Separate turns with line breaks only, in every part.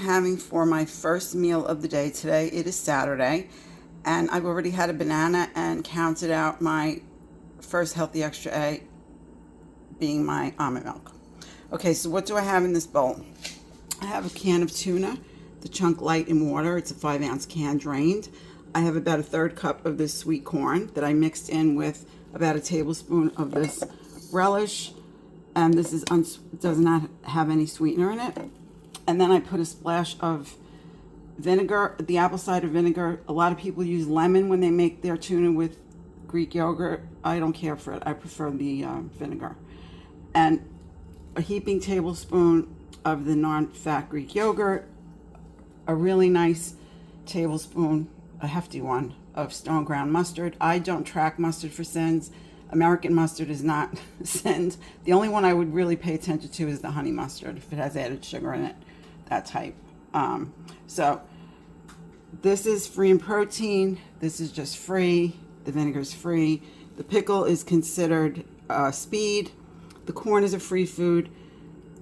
having for my first meal of the day today. It is Saturday, and I've already had a banana and counted out my first healthy extra A being my almond milk. Okay, so what do I have in this bowl? I have a can of tuna, the chunk light in water. It's a 5-ounce can drained. I have about a 1/3 cup of this sweet corn that I mixed in with about a tablespoon of this relish, and this does not have any sweetener in it. And then I put a splash of vinegar, the apple cider vinegar. A lot of people use lemon when they make their tuna with Greek yogurt. I don't care for it. I prefer the vinegar. And a heaping tablespoon of the non-fat Greek yogurt, a really nice tablespoon, a hefty one, of stone ground mustard. I don't track mustard for sins. American mustard is not sins. The only one I would really pay attention to is the honey mustard, if it has added sugar in it, that type. So this is free in protein. This is just free. The vinegar is free. The pickle is considered speed. The corn is a free food.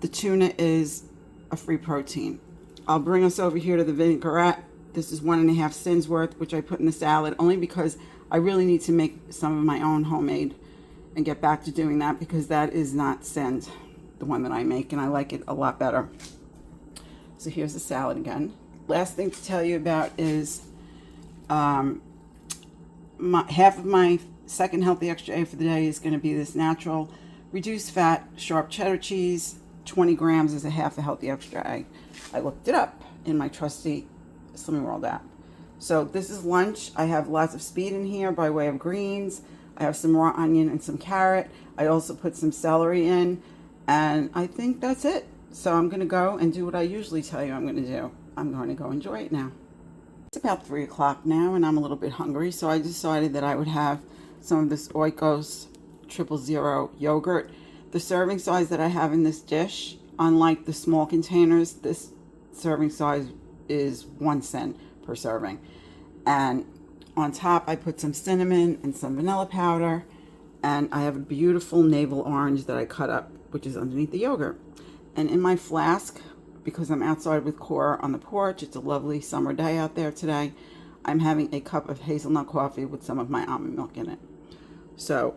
The tuna is a free protein. I'll bring us over here to the vinaigrette. This is 1.5 cents worth, which I put in the salad only because I really need to make some of my own homemade and get back to doing that, because that is not send, the one that I make, and I like it a lot better. So here's the salad again. Last thing to tell you about is half of my second healthy extra A for the day is going to be this natural reduced fat sharp cheddar cheese. 20 grams is a half a healthy extra A. I looked it up in my trusty Slimming World app. So this is lunch. I have lots of speed in here by way of greens. I have some raw onion and some carrot. I also put some celery in, and I think that's it. So I'm going to go and do what I usually tell you I'm going to do. I'm going to go enjoy it now. It's about 3 o'clock now, and I'm a little bit hungry, so I decided that I would have some of this Oikos 000 yogurt. The serving size that I have in this dish, unlike the small containers, this serving size is 1 cent per serving. And on top I put some cinnamon and some vanilla powder, and I have a beautiful navel orange that I cut up, which is underneath the yogurt. And in my flask, because I'm outside with Cora on the porch, it's a lovely summer day out there today, I'm having a cup of hazelnut coffee with some of my almond milk in it. So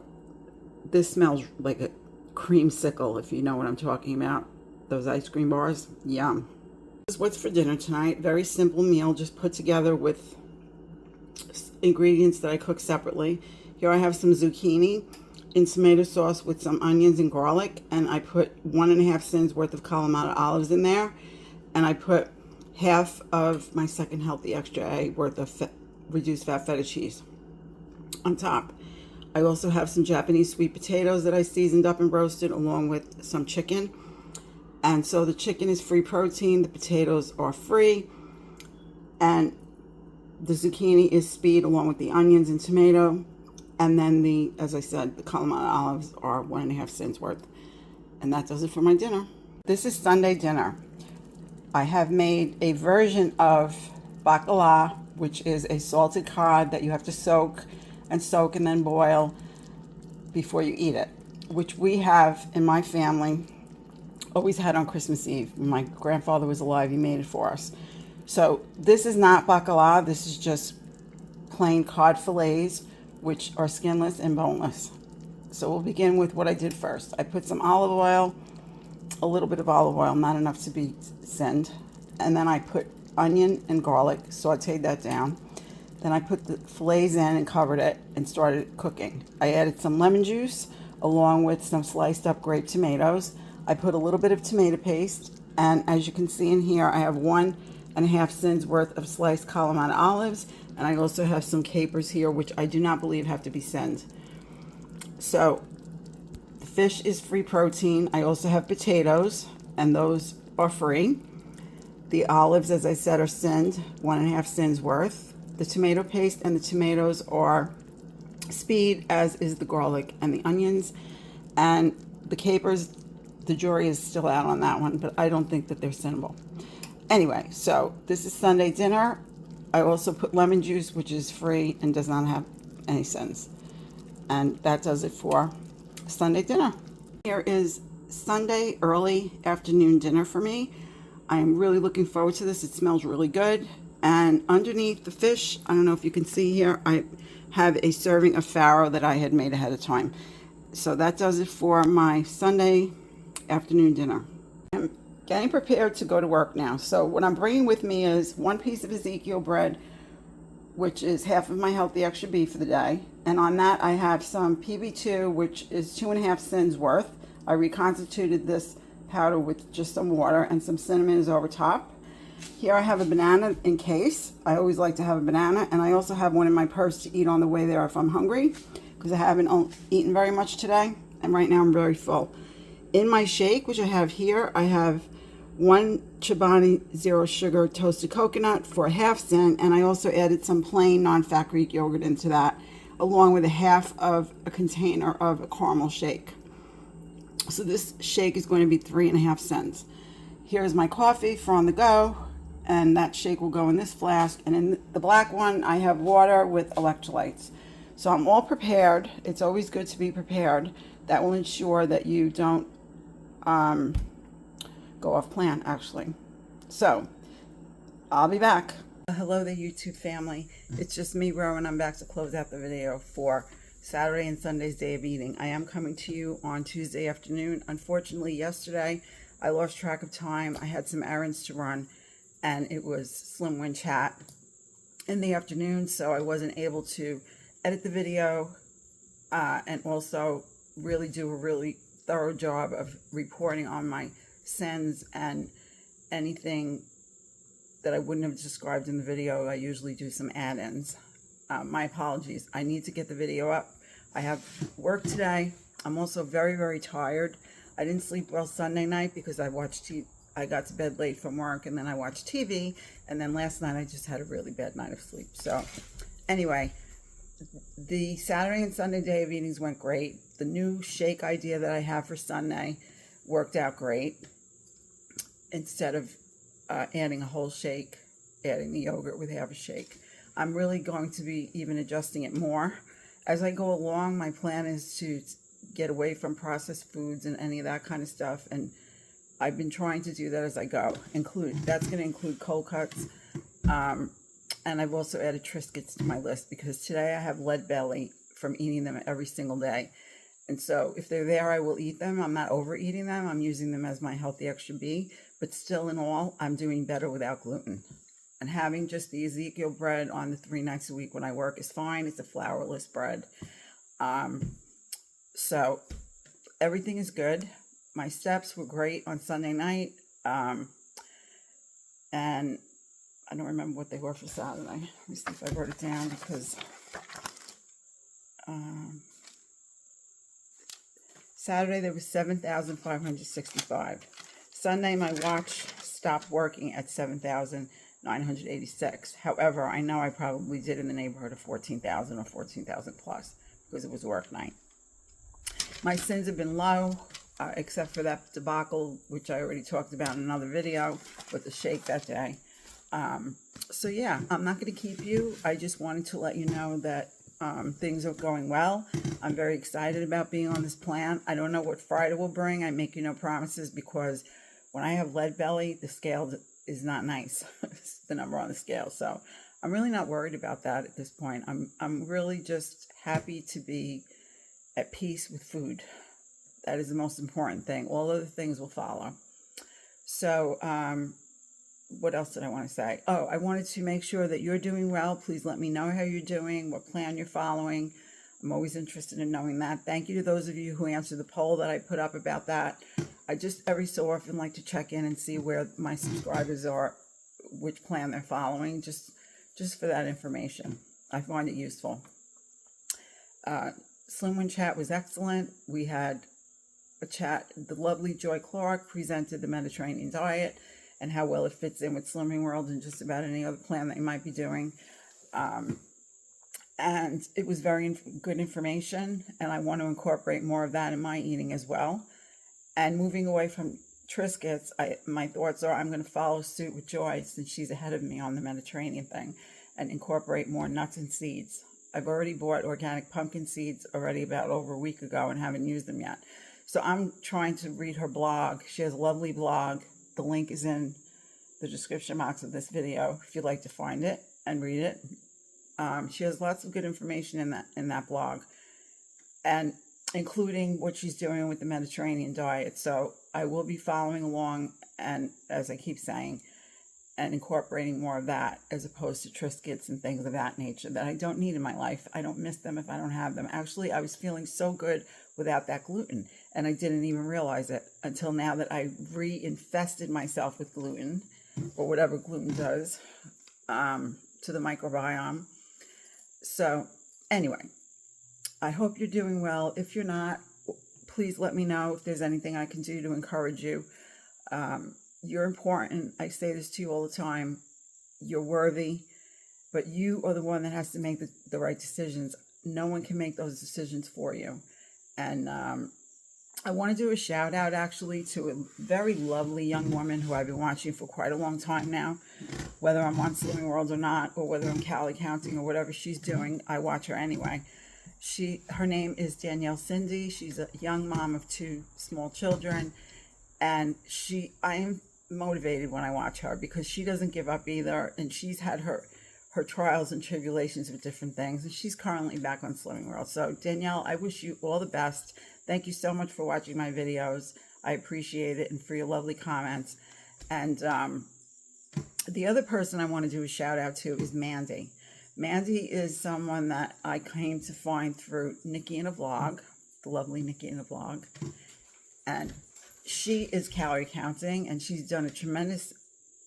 this smells like a creamsicle, if you know what I'm talking about. Those ice cream bars, yum. This is what's for dinner tonight. Very simple meal, just put together with ingredients that I cook separately. Here I have some zucchini in tomato sauce with some onions and garlic, and I put 1.5 cents worth of Kalamata olives in there, and I put half of my second healthy extra A worth of reduced fat feta cheese on top. I also have some Japanese sweet potatoes that I seasoned up and roasted, along with some chicken. And so the chicken is free protein, the potatoes are free, and the zucchini is speed along with the onions and tomato. And then as I said, the Kalamata olives are 1.5 cents worth. And that does it for my dinner. This is Sunday dinner. I have made a version of bacala, which is a salted cod that you have to soak and then boil before you eat it, which we have in my family always had on Christmas Eve. When my grandfather was alive, he made it for us. So this is not bacala. This is just plain cod fillets, which are skinless and boneless. So we'll begin with what I did first. I put some olive oil, a little bit of olive oil, not enough to be send, and then I put onion and garlic, sauteed that down. Then I put the fillets in and covered it and started cooking. I added some lemon juice along with some sliced up grape tomatoes. I put a little bit of tomato paste, and as you can see in here, I have 1.5 cents worth of sliced Kalamata olives, and I also have some capers here, which I do not believe have to be send. So the fish is free protein. I also have potatoes, and those are free. The olives, as I said, are send, 1.5 cents worth. The tomato paste and the tomatoes are speed, as is the garlic and the onions. And the capers, the jury is still out on that one, but I don't think that they're sinnable. Anyway, so this is Sunday dinner. I also put lemon juice, which is free and does not have any sense. And that does it for Sunday dinner. Here is Sunday early afternoon dinner for me. I am really looking forward to this. It smells really good. And underneath the fish, I don't know if you can see here, I have a serving of farro that I had made ahead of time. So that does it for my Sunday afternoon dinner. I'm getting prepared to go to work now. So what I'm bringing with me is 1 piece of Ezekiel bread, which is half of my healthy extra beef for the day. And on that, I have some PB2, which is 2.5 cents worth. I reconstituted this powder with just some water, and some cinnamon is over top. Here I have a banana in case. I always like to have a banana, and I also have one in my purse to eat on the way there if I'm hungry, because I haven't eaten very much today, and right now I'm very full. In my shake, which I have here, I have 1 Chobani Zero Sugar Toasted Coconut for 1/2 cent, and I also added some plain non-fat Greek yogurt into that, along with 1/2 of a container of a caramel shake. So this shake is going to be 3.5 cents. Here's my coffee for on the go, and that shake will go in this flask. And in the black one, I have water with electrolytes. So I'm all prepared. It's always good to be prepared. That will ensure that you don't go off plan, actually. So I'll be back. Hello there, YouTube family. It's just me, Ro, and I'm back to close out the video for Saturday and Sunday's day of eating. I am coming to you on Tuesday afternoon. Unfortunately, yesterday I lost track of time. I had some errands to run, and it was Slim Win Chat in the afternoon, so I wasn't able to edit the video and also really do a really thorough job of reporting on my sends and anything that I wouldn't have described in the video. I usually do some add-ins. My apologies. I need to get the video up. I have work today. I'm also very, very tired. I didn't sleep well Sunday night because I got to bed late from work, and then I watched TV, and then last night I just had a really bad night of sleep. So anyway, the Saturday and Sunday day of eatings went great. The new shake idea that I have for Sunday worked out great. Instead of adding a whole shake, adding the yogurt with half a shake. I'm really going to be even adjusting it more. As I go along, my plan is to get away from processed foods and any of that kind of stuff, and I've been trying to do that as I go. That's going to include cold cuts, and I've also added Triscuits to my list because today I have lead belly from eating them every single day. And so if they're there, I will eat them. I'm not overeating them. I'm using them as my healthy extra B, but still in all, I'm doing better without gluten. And having just the Ezekiel bread on the 3 nights a week when I work is fine. It's a flourless bread. So everything is good. My steps were great on Sunday night. And I don't remember what they were for Saturday. Let me see if I wrote it down because Saturday there was 7,565. Sunday my watch stopped working at 7,986. However, I know I probably did in the neighborhood of 14,000 or 14,000 plus because it was work night. My sins have been low, except for that debacle, which I already talked about in another video with the shake that day. So yeah, I'm not going to keep you. I just wanted to let you know that things are going well. I'm very excited about being on this plan. I don't know what Friday will bring. I make you no promises because when I have lead belly, the scale is not nice. It's the number on the scale. So I'm really not worried about that at this point. I'm really just happy to be at peace with food. That is the most important thing. All other things will follow. So what else did I want to say? Oh, I wanted to make sure that you're doing well. Please let me know how you're doing, what plan you're following. I'm always interested in knowing that. Thank you to those of you who answered the poll that I put up about that. I just every so often like to check in and see where my subscribers are, which plan they're following, just for that information. I find it useful. Slim Win Chat was excellent. We had a chat. The lovely Joy Clark presented the Mediterranean diet and how well it fits in with Slimming World and just about any other plan that you might be doing. And it was very good information, and I want to incorporate more of that in my eating as well. And moving away from Triscuits, my thoughts are I'm going to follow suit with Joy since she's ahead of me on the Mediterranean thing and incorporate more nuts and seeds. I've already bought organic pumpkin seeds already about over a week ago and haven't used them yet. So I'm trying to read her blog. She has a lovely blog. The link is in the description box of this video if you'd like to find it and read it. She has lots of good information in that blog, and including what she's doing with the Mediterranean diet. So I will be following along, and as I keep saying, and incorporating more of that as opposed to Triscuits and things of that nature that I don't need in my life. I don't miss them if I don't have them. Actually, I was feeling so good without that gluten, and I didn't even realize it until now that I reinfested myself with gluten, or whatever gluten does to the microbiome. So anyway, I hope you're doing well. If you're not, please let me know if there's anything I can do to encourage you. You're important. I say this to you all the time. You're worthy, but you are the one that has to make the right decisions. No one can make those decisions for you. And I want to do a shout out actually to a very lovely young woman who I've been watching for quite a long time now. Whether I'm on Slimming World or not, or whether I'm calorie counting or whatever she's doing, I watch her anyway. Her name is Danielle Cindy. She's a young mom of 2 small children, and I am motivated when I watch her because she doesn't give up either, and she's had her trials and tribulations with different things, and she's currently back on Slimming World. So Danielle, I wish you all the best. Thank you so much for watching my videos. I appreciate it, and for your lovely comments. And the other person I want to do a shout out to is Mandy. Mandy is someone that I came to find through Nicky In A, the lovely Nicky In A. And she is calorie counting, and she's done a tremendous,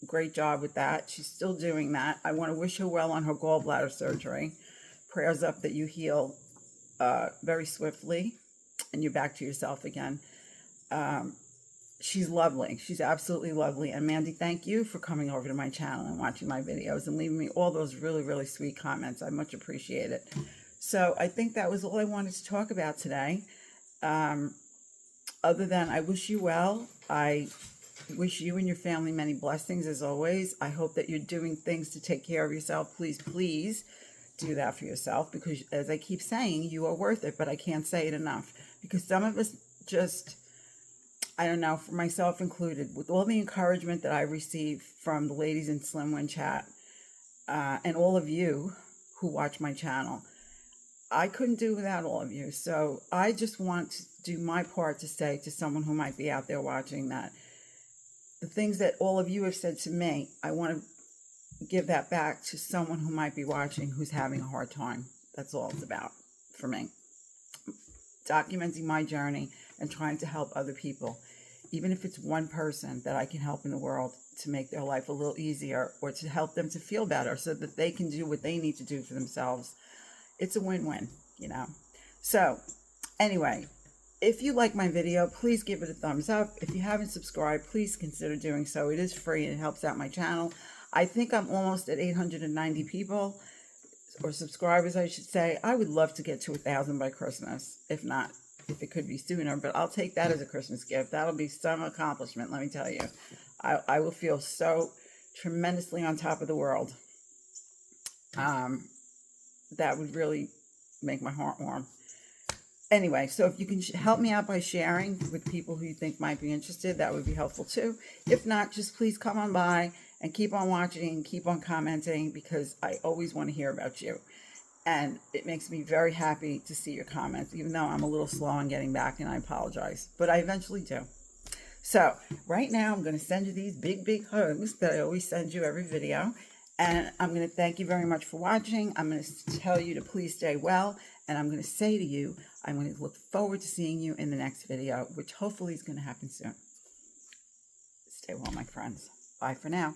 great job with that. She's still doing that. I want to wish her well on her gallbladder surgery. Prayers up that you heal very swiftly and you're back to yourself again. She's lovely. She's absolutely lovely. And Mandy, thank you for coming over to my channel and watching my videos and leaving me all those really, really sweet comments. I much appreciate it. So I think that was all I wanted to talk about today. Other than I wish you well. I wish you and your family many blessings as always. I hope that you're doing things to take care of yourself. Please, please do that for yourself, because as I keep saying, you are worth it, but I can't say it enough, because some of us just, I don't know, for myself included, with all the encouragement that I receive from the ladies in Slimwin chat and all of you who watch my channel, I couldn't do without all of you. So I just want to do my part to say to someone who might be out there watching that the things that all of you have said to me, I want to give that back to someone who might be watching who's having a hard time. That's all it's about for me. Documenting my journey and trying to help other people, even if it's one person that I can help in the world to make their life a little easier, or to help them to feel better so that they can do what they need to do for themselves. It's a win-win, you know. So anyway, if you like my video, please give it a thumbs up. If you haven't subscribed, please consider doing so. It is free and it helps out my channel. I think I'm almost at 890 people, or subscribers, I should say. I would love to get to 1,000 by Christmas, if not, if it could be sooner, but I'll take that as a Christmas gift. That'll be some accomplishment, let me tell you. I will feel so tremendously on top of the world. That would really make my heart warm. Anyway, so if you can help me out by sharing with people who you think might be interested, that would be helpful too. If not, just please come on by and keep on watching, keep on commenting, because I always want to hear about you. And it makes me very happy to see your comments, even though I'm a little slow on getting back, and I apologize, but I eventually do. So right now I'm going to send you these big, big hugs that I always send you every video. And I'm going to thank you very much for watching. I'm going to tell you to please stay well. And I'm going to say to you, I'm going to look forward to seeing you in the next video, which hopefully is going to happen soon. Stay well, my friends. Bye for now.